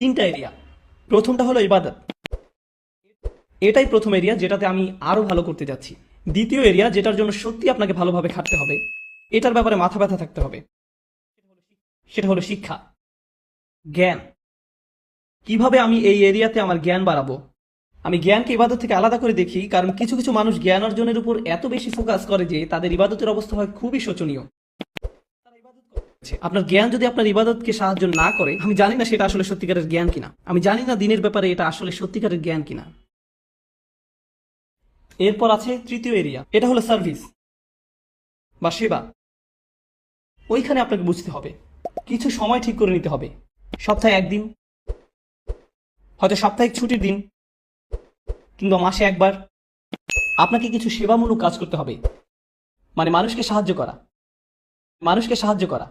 তিনটা এরিয়া। প্রথমটা হলো ইবাদত, এটাই প্রথম এরিয়া যেটাতে আমি আরো ভালো করতে যাচ্ছি। দ্বিতীয় এরিয়া যেটার জন্য সত্যি আপনাকে ভালোভাবে খাটতে হবে, এটার ব্যাপারে মাথা ব্যথা থাকতে হবে, সেটা হলো শিক্ষা, জ্ঞান। কিভাবে আমি এই এরিয়াতে আমার জ্ঞান বাড়াবো? আমি জ্ঞানকে ইবাদত থেকে আলাদা করে দেখি, কারণ কিছু কিছু মানুষ জ্ঞান অর্জনের উপর এত বেশি ফোকাস করে যে তাদের ইবাদতের অবস্থা হয় খুবই শোচনীয়। আপনার জ্ঞান যদি আপনার ইবাদতকে সাহায্য না করে, আমি জানি না সেটা আসলে সত্যিকারের জ্ঞান কিনা, আমি জানি না দিনের ব্যাপারে এটা আসলে সত্যিকারের জ্ঞান কিনা। এরপর আছে তৃতীয় এরিয়া, এটা হলো সার্ভিস বা সেবা। ওইখানে আপনাকে বুঝতে হবে, কিছু সময় ঠিক করে নিতে হবে, সপ্তাহে একদিন, হয়তো সাপ্তাহিক ছুটির দিন, কিংবা মাসে একবার আপনাকে কিছু সেবামূলক কাজ করতে হবে। মানে মানুষকে সাহায্য করা, মানুষকে সাহায্য করা।